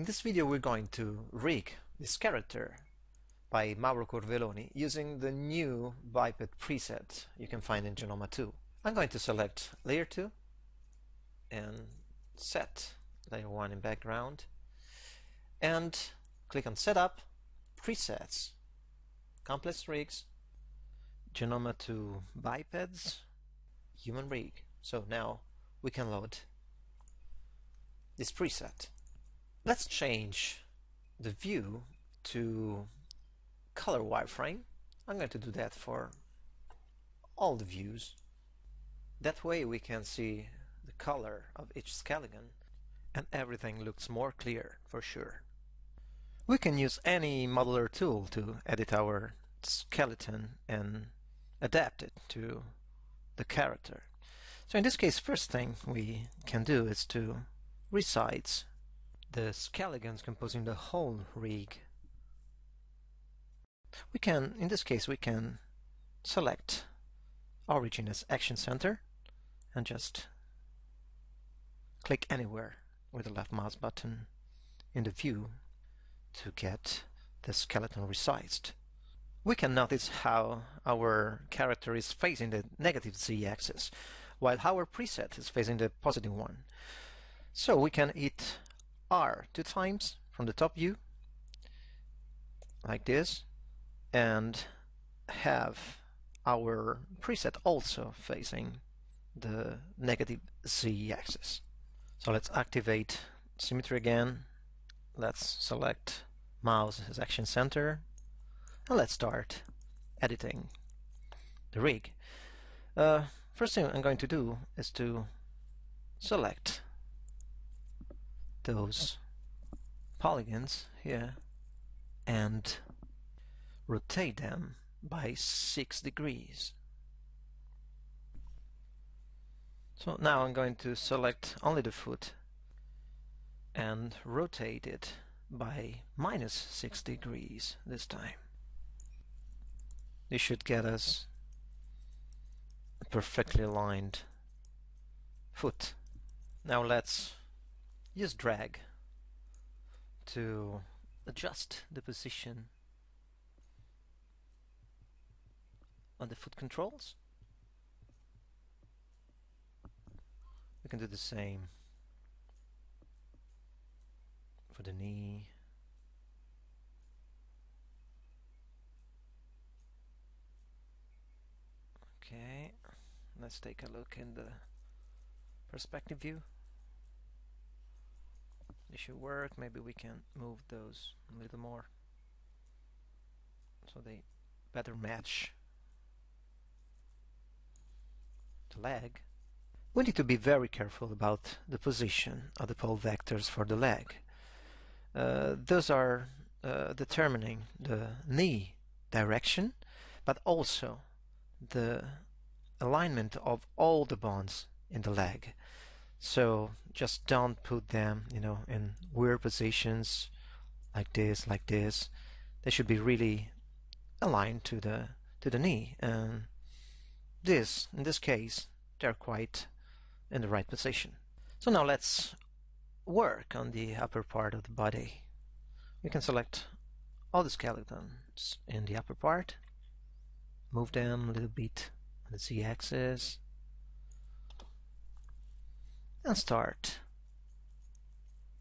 In this video we're going to rig this character by Mauro Corvelloni using the new Biped preset you can find in Genoma 2. I'm going to select Layer 2 and set Layer 1 in background and click on Setup, Presets, Complex Rigs, Genoma 2 Bipeds, Human Rig. So now we can load this preset. Let's change the view to color wireframe. I'm going to do that for all the views. That way we can see the color of each skeleton and everything looks more clear for sure. We can use any modeler tool to edit our skeleton and adapt it to the character. So in this case, first thing we can do is to resize the skeletons composing the whole rig. In this case, we can select Origin as Action Center and just click anywhere with the left mouse button in the view to get the skeleton resized. We can notice how our character is facing the negative z-axis, while our preset is facing the positive one. So we can hit R 2 times from the top view, like this, and have our preset also facing the negative z-axis. So let's activate symmetry again. Let's select mouse as Action Center, and let's start editing the rig. First thing I'm going to do is to select those polygons here and rotate them by 6 degrees. So now I'm going to select only the foot and rotate it by -6 degrees this time. This should get us a perfectly aligned foot. Now let's use drag to adjust the position on the foot controls. We can do the same for the knee. Okay, let's take a look in the perspective view. This should work. Maybe we can move those a little more so they better match the leg. We need to be very careful about the position of the pole vectors for the leg. Those are determining the knee direction, but also the alignment of all the bones in the leg. So just don't put them, in weird positions like this, like this. They should be really aligned to the knee. And in this case, they're quite in the right position. So now let's work on the upper part of the body. We can select all the skeletons in the upper part, move them a little bit on the z-axis, and start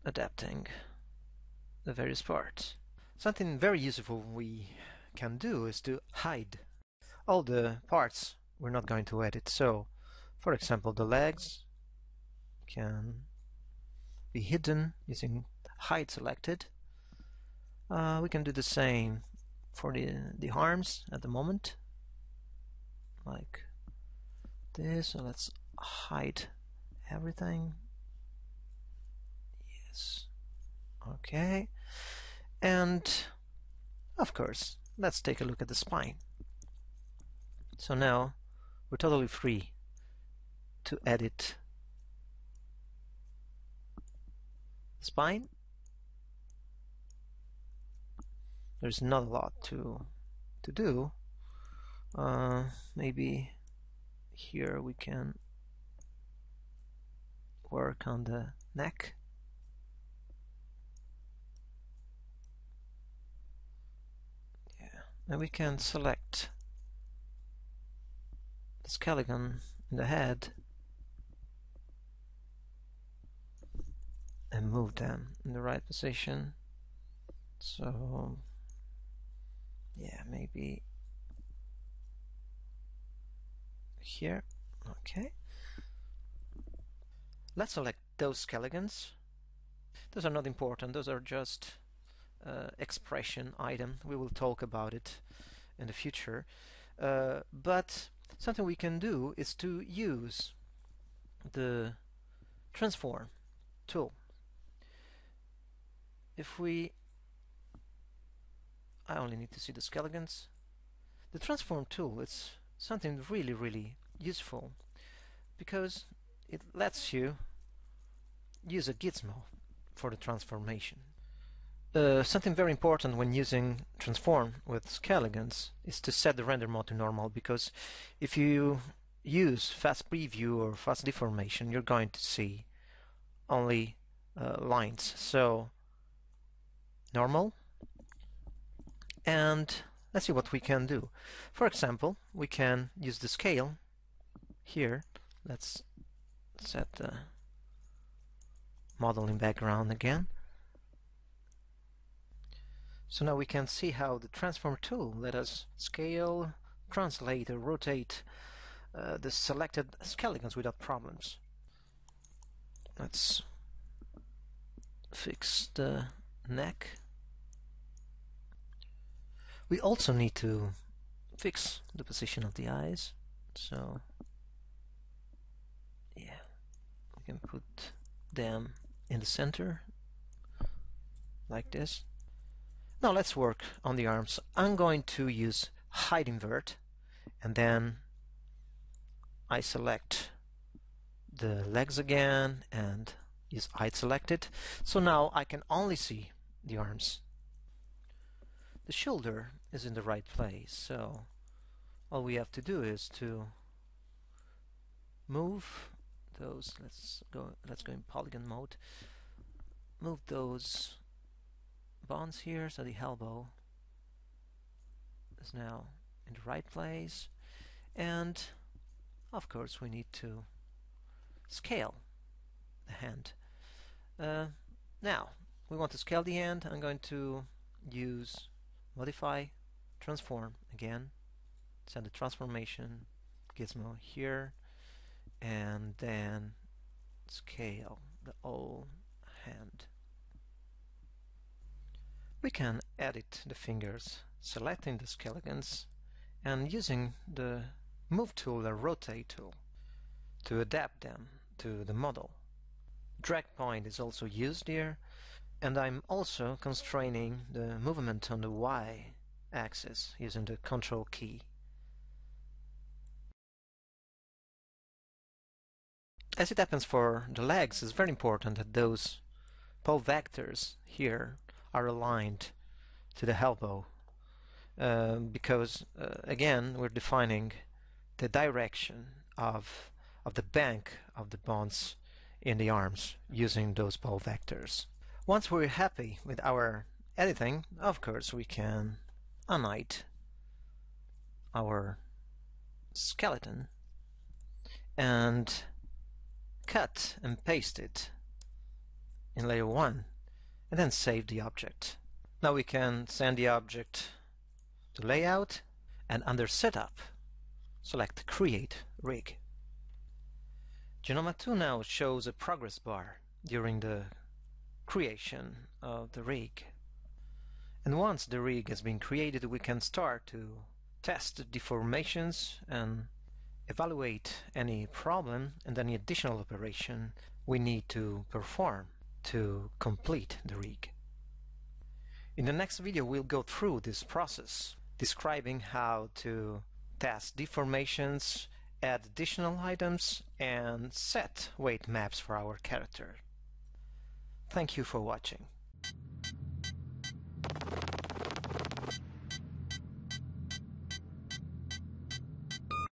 adapting the various parts. Something very useful we can do is to hide all the parts we're not going to edit. So, for example, the legs can be hidden using hide selected. We can do the same for the arms at the moment, like this. So let's hide everything. Yes. Okay. And of course, let's take a look at the spine. So now we're totally free to edit the spine. There's not a lot to do. Maybe here we can work on the neck. and we can select the skeleton in the head and move them in the right position. So yeah, maybe here. Okay, let's select those skeletons. Those are not important, those are just expression item. We will talk about it in the future, but something we can do is to use the transform tool. If I only need to see the skeletons. The transform tool is something really useful because it lets you use a gizmo for the transformation. Something very important when using transform with skeletons is to set the render mode to normal, because if you use fast preview or fast deformation, you're going to see only lines. So normal, and let's see what we can do. For example, we can use the scale here. Let's set the model in background again. So now we can see how the transform tool let us scale, translate, or rotate the selected skeletons without problems. Let's fix the neck. We also need to fix the position of the eyes. So yeah, we can put them in the center like this. Now let's work on the arms. I'm going to use hide invert, and then I select the legs again and use hide selected. So now I can only see the arms. The shoulder is in the right place, so all we have to do is to move those. Let's go in polygon mode. Move those bones here, so the elbow is now in the right place, and of course we need to scale the hand. Now we want to scale the hand. I'm going to use modify transform again, send the transformation gizmo here, and then scale the whole hand. We can edit the fingers, selecting the skeletons and using the move tool or rotate tool to adapt them to the model. Drag point is also used here, and I'm also constraining the movement on the Y axis using the Control key. As it happens for the legs, it's very important that those pole vectors here are aligned to the elbow, because again we're defining the direction of the bank of the bones in the arms using those pole vectors. Once we're happy with our editing, of course we can unhide our skeleton and cut and paste it in layer 1 and then save the object. Now we can send the object to layout, and under setup select create rig. Genoma 2 now shows a progress bar during the creation of the rig, and once the rig has been created we can start to test deformations and evaluate any problem and any additional operation we need to perform to complete the rig. In the next video we'll go through this process, describing how to test deformations, add additional items, and set weight maps for our character. Thank you for watching.